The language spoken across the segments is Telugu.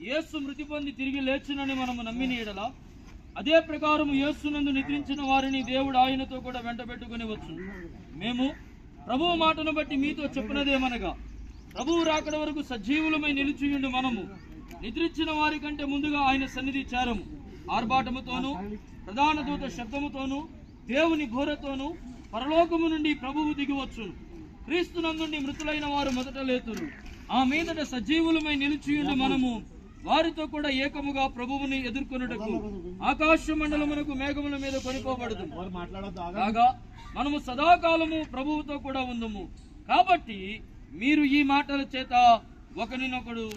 యేసు మృతి పొంది తిరిగి లేచునని మనము నమ్మిన ఎడల అదే ప్రకారం యేసునందు నిద్రించిన వారిని దేవుడు ఆయనతో కూడా వెంటబెట్టుకుని వచ్చు. మేము ప్రభువు మాటను బట్టి మీతో చెప్పినదేమనగా, ప్రభువు రాకడ వరకు సజీవులమై నిలిచియుండు మనము నిద్రించిన వారి కంటే ముందుగా ఆయన సన్నిధి చేరము. ఆర్భాటముతోనూ ప్రధాన దూత శబ్దముతోనూ దేవుని ఘోరతోనూ పరలోకము నుండి ప్రభువు దిగివచ్చును. క్రీస్తునందుండి మృతులైన వారు మొదట లేతురు. ఆ మీదట సజీవులమై నిలిచియుండు మనము వారితో కూడా ఏకముగా ప్రభువుని ఎదుర్కొనుటకు ఆకాశ మండలమునకు మేఘముల మీద కొనిపోబడదు. కాగా మనము సదాకాలము ప్రభువుతో కూడా ఉందము. కాబట్టి మీరు ఈ మాటల చేత ఒకరినొకడు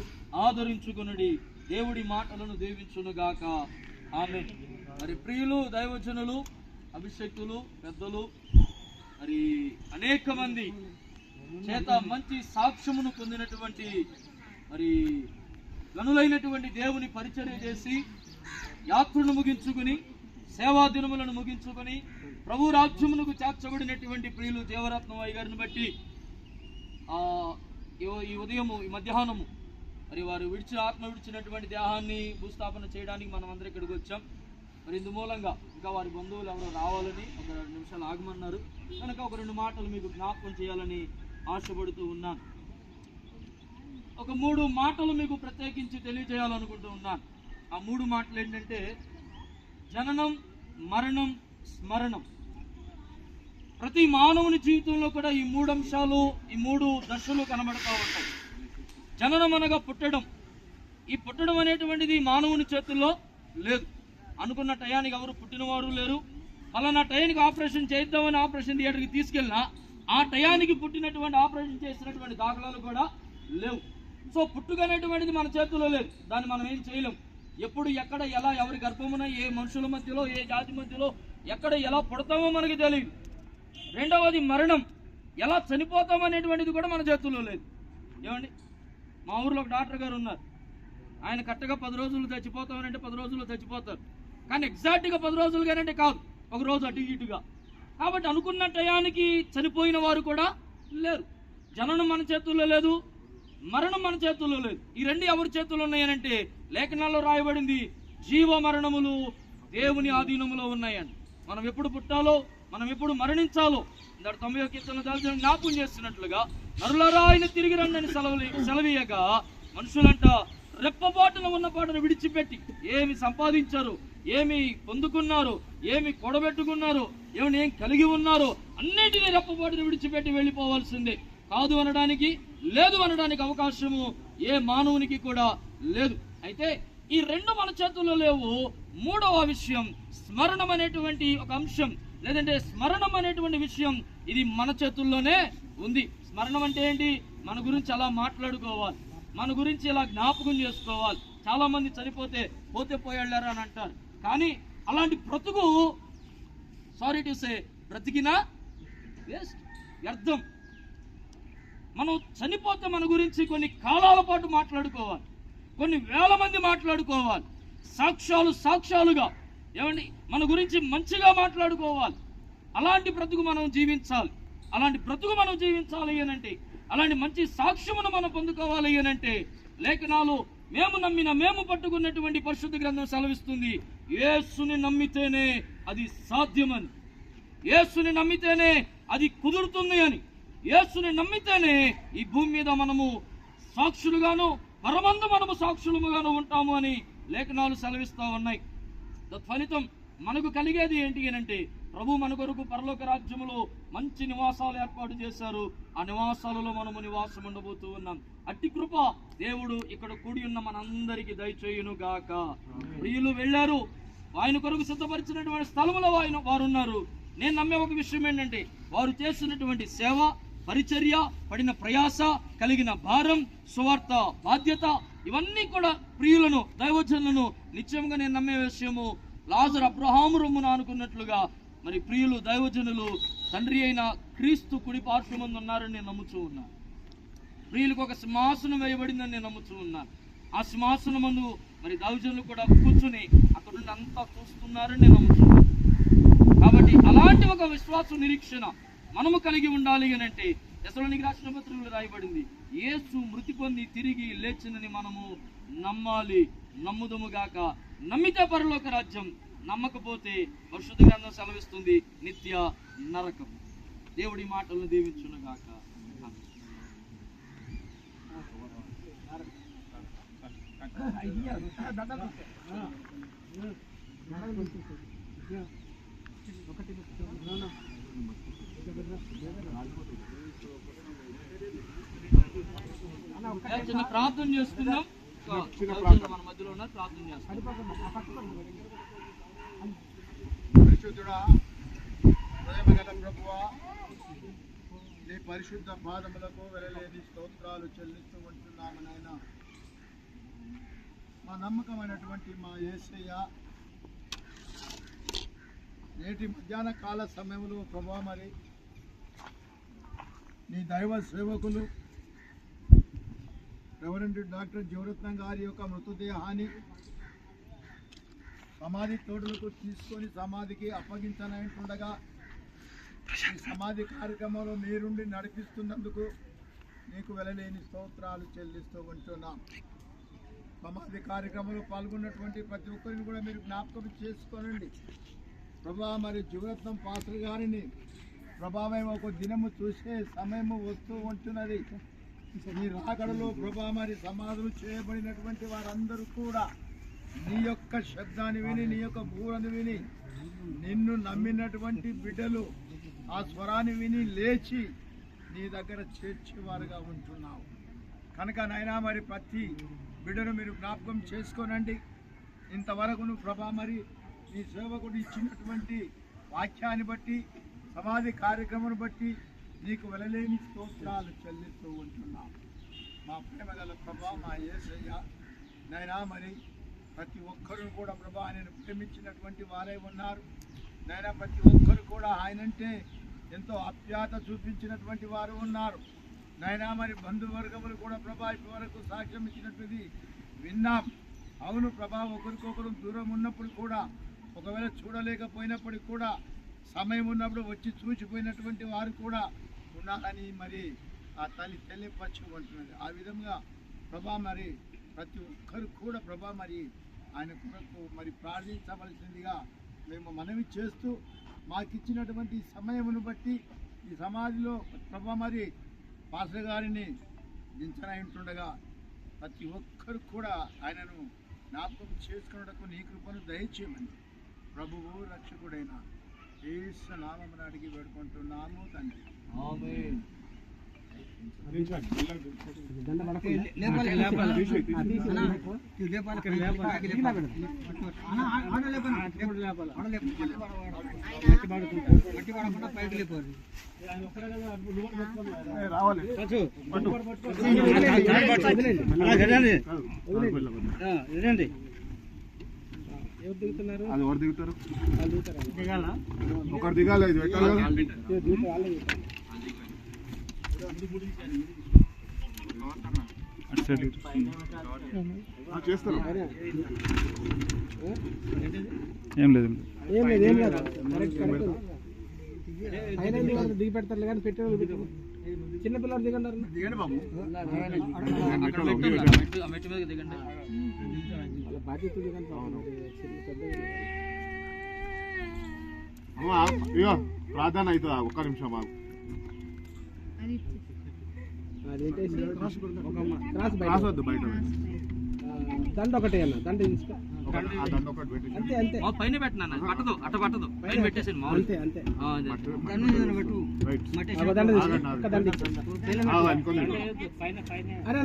ఆదరించుకొనుడి. దేవుడి మాటలను దీవించునుగాక. ఆమేన్. మరి ప్రియులు, దైవజనులు, అభిషేకులు, పెద్దలు, మరి అనేక మంది చేత మంచి సాక్ష్యమును పొందినటువంటి మరి గనులైనటువంటి దేవుని పరిచర్య చేసి యాత్రను ముగించుకుని సేవా దినములను ముగించుకుని ప్రభు రాజ్యమునకు చేర్చబడినటువంటి ప్రియులు దేవరత్నమయ్య గారిని బట్టి ఈ ఉదయము, ఈ మధ్యాహ్నము మరి వారు ఆత్మ విడిచినటువంటి దేహాన్ని భూస్థాపన చేయడానికి మనం అందరం ఇక్కడికి వచ్చాం. మరి ఇందు మూలంగా ఇంకా వారి బంధువులు ఎవరో రావాలని ఒక 2 నిమిషాలు ఆగమన్నారు కనుక ఒక 2 మాటలు మీకు జ్ఞాపకం చేయాలని ఆశపడుతూ ఉన్నాను. ఒక 3 మాటలు మీకు ప్రత్యేకించి తెలియజేయాలనుకుంటూ ఉన్నాను. ఆ 3 మాటలు ఏంటంటే జననం, మరణం, స్మరణం. ప్రతి మానవుని జీవితంలో కూడా ఈ 3 అంశాలు, ఈ 3 దశలు కనబడతా ఉంటాయి. జననం అనగా పుట్టడం. ఈ పుట్టడం అనేటువంటిది మానవుని చేతుల్లో లేదు. అనుకున్న టయానికి ఎవరు పుట్టినవారు లేరు. పలానా టయానికి ఆపరేషన్ చేద్దామని ఆపరేషన్ థియేటర్కి తీసుకెళ్ళినా ఆ టయానికి పుట్టినటువంటి ఆపరేషన్ చేసినటువంటి దాఖలాలు కూడా లేవు. సో పుట్టుక అనేటువంటిది మన చేతుల్లో లేదు. దాన్ని మనం ఏం చేయలేం. ఎప్పుడు, ఎక్కడ, ఎలా, ఎవరి గర్భమున, ఏ మనుషుల మధ్యలో, ఏ జాతి మధ్యలో, ఎక్కడ ఎలా పుడతామో మనకి తెలియదు. రెండవది మరణం. ఎలా చనిపోతామనేటువంటిది కూడా మన చేతుల్లో లేదు. ఏమండి, మా ఊర్లో ఒక డాక్టర్ గారు ఉన్నారు. ఆయన కరెక్ట్గా 10 రోజులు చచ్చిపోతామనంటే 10 రోజుల్లో చచ్చిపోతారు. కానీ ఎగ్జాక్ట్గా 10 రోజులుగానంటే కాదు, ఒక రోజు అటు ఇటుగా. కాబట్టి అనుకున్న టయానికి చనిపోయిన వారు కూడా లేరు. జననం మన చేతుల్లో లేదు, మరణం మన చేతుల్లో లేదు. ఈ 2 ఎవరి చేతుల్లో ఉన్నాయనంటే లేఖనాల్లో రాయబడింది జీవ మరణములు దేవుని ఆధీనములో ఉన్నాయని. మనం ఎప్పుడు పుట్టాలో, మనం ఎప్పుడు మరణించాలో 90వ కీర్తనలో దాల్చిన జ్ఞాపకం చేస్తున్నట్లుగా నరులారా ఆయన తిరిగి రండి సెలవీయగా మనుషులంట రెప్పపాటున ఉన్న పాటను విడిచిపెట్టి ఏమి సంపాదించారు, ఏమి పొందుకున్నారు, ఏమి కూడబెట్టుకున్నారు, ఏం కలిగి ఉన్నారో అన్నిటినీ రెప్పపాటును విడిచిపెట్టి వెళ్ళిపోవాల్సిందే. కాదు అనడానికి, లేదు అనడానికి అవకాశము ఏ మానవునికి కూడా లేదు. అయితే ఈ 2 మన చేతుల్లో లేవు. 3వ విషయం స్మరణం అనేటువంటి ఒక అంశం, లేదంటే స్మరణం అనేటువంటి విషయం, ఇది మన చేతుల్లోనే ఉంది. స్మరణం అంటే ఏంటి? మన గురించి అలా మాట్లాడుకోవాలి, మన గురించి ఇలా జ్ఞాపకం చేసుకోవాలి. చాలా మంది చనిపోతే పోతే పోయాళ్ళారా అని అంటారు. కానీ అలాంటి బ్రతుకు, సారీ టు సే, బ్రతికినా వేస్ట్, వ్యర్థం. మనం చనిపోతే మన గురించి కొన్ని కాలాల పాటు మాట్లాడుకోవాలి, కొన్ని వేల మంది మాట్లాడుకోవాలి, సాక్ష్యాలుగా ఏమండి మన గురించి మంచిగా మాట్లాడుకోవాలి. అలాంటి బ్రతుకు మనం జీవించాలి. అలాంటి బ్రతుకు మనం జీవించాలి అనంటే, అలాంటి మంచి సాక్ష్యమును మనం పొందుకోవాలి అనంటే లేఖనాలు మేము పట్టుకున్నటువంటి పరిశుద్ధ గ్రంథం సెలవిస్తుంది, యేసుని నమ్మితేనే అది సాధ్యమని, యేసుని నమ్మితేనే అది కుదురుతుంది అని, యేసుని నమ్మితేనే ఈ భూమి మీద మనము సాక్షులుగాను, పరమందు మనము సాక్షులుగాను ఉంటాము అని లేఖనాలు సెలవిస్తూ ఉన్నాయి. తత్ఫలితం మనకు కలిగేది ఏంటి అనంటే, ప్రభు మన కొరకు పరలోక రాజ్యములో మంచి నివాసాలు ఏర్పాటు చేశారు. ఆ నివాసాలలో మనము నివాసం ఉండబోతూ ఉన్నాం. అట్టి కృప దేవుడు ఇక్కడ కూడి ఉన్న మనందరికీ దయచేయును గాక. ప్రియులు వెళ్ళారు, ఆయన కొరకు సిద్ధపరిచినటువంటి స్థలములో వారు ఉన్నారు. నేను నమ్మే ఒక విషయం ఏంటంటే, వారు చేస్తున్నటువంటి సేవ, పరిచర్య, పడిన ప్రయాస, కలిగిన భారం, సువార్త బాధ్యత, ఇవన్నీ కూడా ప్రియులను, దైవజనులను నిత్యంగా నేను నమ్మే విషయము, లాజరు అబ్రహాము రొమ్మున అనుకున్నట్లుగా మరి ప్రియులు, దైవజనులు తండ్రి అయిన క్రీస్తు కుడి పార్శ్వమందు ఉన్నారని నేను నమ్ముతూ ఉన్నాను. ప్రియులకు ఒక సింహాసనం వేయబడిందని నేను నమ్ముతూ ఉన్నాను. ఆ సింహాసనం ముందు మరి దైవజనులు కూడా కూర్చుని అక్కడ నుండి అంతా చూస్తున్నారని నేను నమ్ముతున్నాను. కాబట్టి అలాంటి ఒక విశ్వాస నిరీక్షణ మనము కలిగి ఉండాలి అని అంటే, తెస్సలోనికీ రాసిన పత్రికలో రాయబడింది, యేసు మృతి పొంది తిరిగి లేచినని మనము నమ్మాలి. నమ్ముదముగాక. నమ్మితే పరలోక రాజ్యం, నమ్మకపోతే పరిశుద్ధ గ్రంథం సెలవిస్తుంది నిత్య నరకం. దేవుడి మాటలను దీవించునుగాక. చిన్న ప్రార్థన చేసుకుందాం. మన మధ్యలో ఉన్న ప్రార్థన చేస్తాం. పరిశుద్ధుడా, ప్రేమగల ప్రభువా, నీ పరిశుద్ధ పాదములకు వెలలేని స్తోత్రాలు చెల్లిస్తూ ఉంటున్నాము నాయన. మా నమ్మకమైనటువంటి మా యేసయ్య, నేటి మధ్యాహ్న కాల సమయంలో ప్రభువా, మరి నీ దైవ సేవకులు రెవరెండ్ డాక్టర్ జీవరత్నం గారి యొక్క మృతదేహాన్ని సమాధి తోటలకు తీసుకొని సమాధికి అప్పగించనంటుండగా ఈ సమాధి కార్యక్రమంలో మీరుండి నడిపిస్తున్నందుకు నీకు వెలలేని స్తోత్రాలు చెల్లిస్తూ ఉంటున్నాం. సమాధి కార్యక్రమంలో పాల్గొన్నటువంటి ప్రతి ఒక్కరిని కూడా మీరు జ్ఞాపకం చేసుకోనండి ప్రభా. మరి జీవరత్నం పాత్ర గారిని ప్రభావం ఒక దినము చూసే సమయము వస్తూ ఉంటున్నది. నీ రాకడలో ప్రభా, మరి సమాధులు చేయబడినటువంటి వారందరూ కూడా నీ యొక్క శబ్దాన్ని విని, నీ యొక్క బూరను విని, నిన్ను నమ్మినటువంటి బిడ్డలు ఆ స్వరాన్ని విని లేచి నీ దగ్గర చేర్చేవారుగా ఉంటున్నావు కనుక నాయనా, మరి ప్రతి బిడ్డను మీరు జ్ఞాపకం చేసుకోనండి. ఇంతవరకును ప్రభా, మరి నీ సేవకుడు ఇచ్చినటువంటి వాక్యాన్ని బట్టి, సమాధి కార్యక్రమం బట్టి నీకు వెలలేని స్తోత్రాలు చెల్లిస్తూ ఉంటున్నాం. మా ప్రేమగల ప్రభా, మా యేసయ్య నాయనా, మరి ప్రతి ఒక్కరూ కూడా ప్రభా ఆయనను ప్రేమించినటువంటి వారే ఉన్నారు నాయనా. ప్రతి ఒక్కరు కూడా ఆయనంటే ఎంతో ఆప్యాయత చూపించినటువంటి వారు ఉన్నారు నాయనా. మరి బంధువర్గములు కూడా ప్రభా ఇప్పటి వరకు సాక్ష్యం ఇచ్చినటువంటిది విన్నాం. అవును ప్రభా, ఒకరికొకరు దూరం ఉన్నప్పుడు కూడా, ఒకవేళ చూడలేకపోయినప్పటికి కూడా సమయం ఉన్నప్పుడు వచ్చి చూసిపోయినటువంటి వారు కూడా ఉన్నారని మరి ఆ తల్లి తెలియపరచుకుంటున్నది. ఆ విధంగా ప్రభా, మరి ప్రతి ఒక్కరు కూడా ప్రభా, మరి ఆయన కొరకు మరి ప్రార్థించవలసిందిగా మేము మనవి చేస్తూ, మాకిచ్చినటువంటి సమయమును బట్టి ఈ సమాధిలో ప్రభా, మరి పాస్టర్ గారిని దించనయింటుండగా ప్రతి ఒక్కరు కూడా ఆయనను జ్ఞాపకం చేసుకున్నటకు నీ కృపను దయచేయమని ప్రభువు రక్షకుడైన యేసు నామమున అడిగి వేడుకుంటున్నాము తండ్రి. ఆమేన్. అది ఎవరు దిగుతారు? ఒకరు దిగాలి, ఇది పెట్టాలి కదా. చేస్తారు. ఏం లేదు, దిగి పెడతారు కానీ పెట్టే చిన్నపిల్లలు దిగండి బాబు. బాధ్యత ఇగో ప్రార్థన అవుతుందా? ఒక్క నిమిషం బాబు. క్రాస్ వద్దు, బయట దండ ఒకటే అన్న, దండ తీసుకో. అంతే అంతే పైన పెట్టినా పట్టదు, అట్ట పట్టదు, పైన పెట్టేసి అంతే అంతే. అరే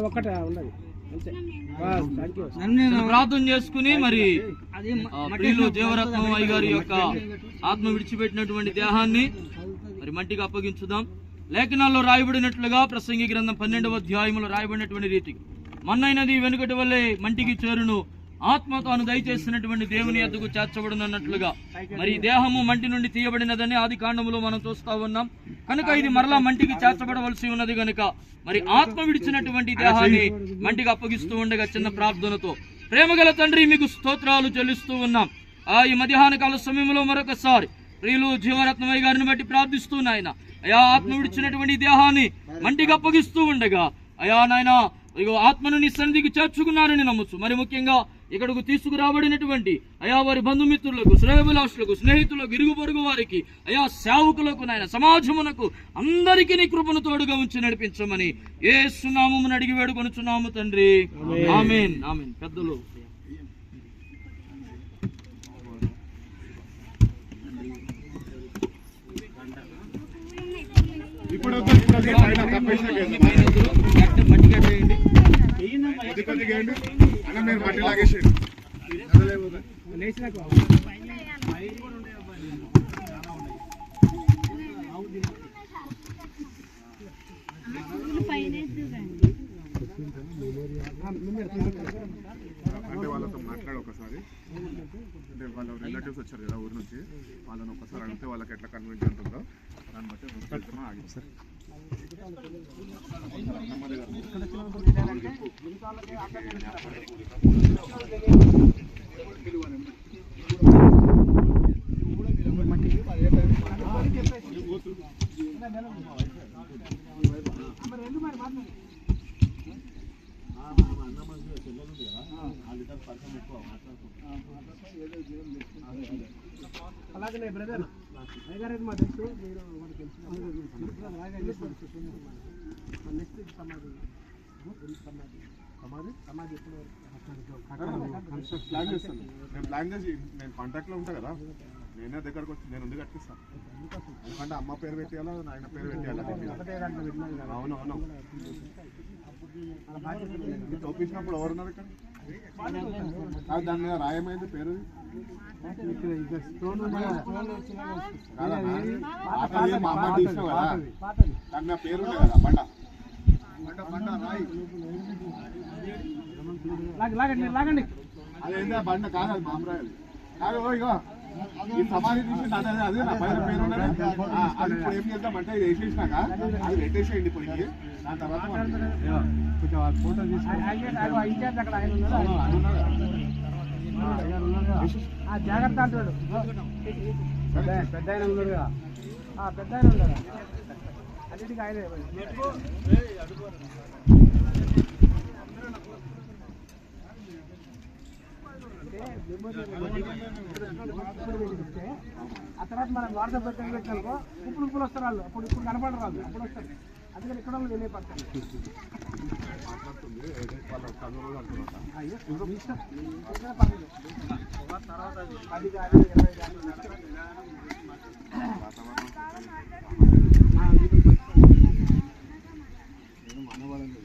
ఒకటే ఉన్నది అంతే. ప్రార్థన చేసుకుని మరి ప్రియులు జీవరత్నం అయ్య గారి యొక్క ఆత్మ విడిచిపెట్టినటువంటి దేహాన్ని మరి మట్టికి అప్పగించుదాం. లేఖనాల్లో రాయబడినట్లుగా ప్రసంగి గ్రంథం 12వ అధ్యాయంలో రాయబడినటువంటి రీతికి, మన్నైనది వెనుకటి వల్లే మంటికి చేరును, ఆత్మ తాను దయచేసినటువంటి దేవుని యొద్దకు చేర్చబడినట్లుగా మరి ఈ దేహము మంటి నుండి తీయబడినదని ఆది కాండములో మనం చూస్తా ఉన్నాం. కనుక ఇది మరలా మంటికి చేర్చబడవలసి ఉన్నది కనుక మరి ఆత్మ విడిచినటువంటి దేహాన్ని మంటికి అప్పగిస్తూ ఉండగా చిన్న ప్రార్థనతో, ప్రేమగల తండ్రి మీకు స్తోత్రాలు చెల్లిస్తూ ఉన్నాం. ఈ మధ్యాహ్న కాల సమయంలో మరొకసారి ప్రియులు జీవరత్నమయ్య గారిని బట్టి ప్రార్థిస్తూ నాయన అయా ఆత్మ విడిచినటువంటి దేహాన్ని మంటికి అప్పగిస్తూ ఉండగా అయా నాయన ఇగో ఆత్మను నీ సన్నిధికి చేర్చుకున్నారని నమ్మచ్చు. మరి ముఖ్యంగా ఇక్కడకు తీసుకురాబడినటువంటి అయా వారి బంధుమిత్రులకు, శ్రేయభిలాషులకు, స్నేహితులకు, ఇరుగు పొరుగు వారికి, అయా సేవకులకు, నాయన సమాజమునకు అందరికీ నీ కృపను తోడుగా ఉంచి నడిపించమని యేసు నామమున అడిగి వేడుకొనుచున్నాము తండ్రి. ఆమేన్. ఆమేన్. పెద్దలు ఇప్పుడు మట్టి లాగేసేయండి. అంటే వాళ్ళతో మాట్లాడి ఒకసారి, అంటే వాళ్ళ రిలేటివ్స్ వచ్చారు కదా ఊరి నుంచి, వాళ్ళని ఒకసారి అడిగితే వాళ్ళకి ఎట్లా కన్విన్స్ ఉంటుందో దాన్ని బట్టి ఆగింది సార్. అలాగే బ్రదర్ అయ్యగారు మా తెలుసు, మీరు మనకు తెలుసు. నెక్స్ట్ సమాధి సమాధి ఎప్పుడు ప్లాన్ చేస్తాను. నేను ప్లాన్ చేసి నేను కాంటాక్ట్లో ఉంటాను కదా, నేనే దగ్గరకు వచ్చి నేను ఉంది కట్టిస్తాను. ఎందుకంటే అమ్మ పేరు పెట్టేయాలా, నాయన పేరు పెట్టేయాలా. అవును అవును. చూపించినప్పుడు ఎవరున్నారు ఇక్కడ? దాని మీద రాయమైంది పేరు మా అమ్మ తీసినావు కదా, దాని మీద పేరు ఉండే కదా బండ లాగండి. అదేందా బండ కాదు, అది మామరాయలు కాదు. ఇగో ఈ సమాధి తీసి అదే నా పైన పేరు ఉండదు. అది ఇప్పుడు ఏం చేద్దామంటే ఇది వేసేసినాక అది పెట్టేసేయండి పొయ్యి. దాని తర్వాత ఫోటో జాగ్రత్త అంటాడు. పెద్ద ఆయన ఉన్నాడు కదా, పెద్ద ఆయన ఉన్నాడు అన్నిటికీ ఆయన. ఆ తర్వాత మనం వాట్సాప్ పెట్టానుకో ఇప్పుడు వస్తారు వాళ్ళు, అప్పుడు ఇప్పుడు కనపడరు వాళ్ళు, అప్పుడు వస్తారు. అందుకని ఇక్కడ వాళ్ళు వెళ్ళిపోతారు. అది కాదు 20 మనవాళ్ళు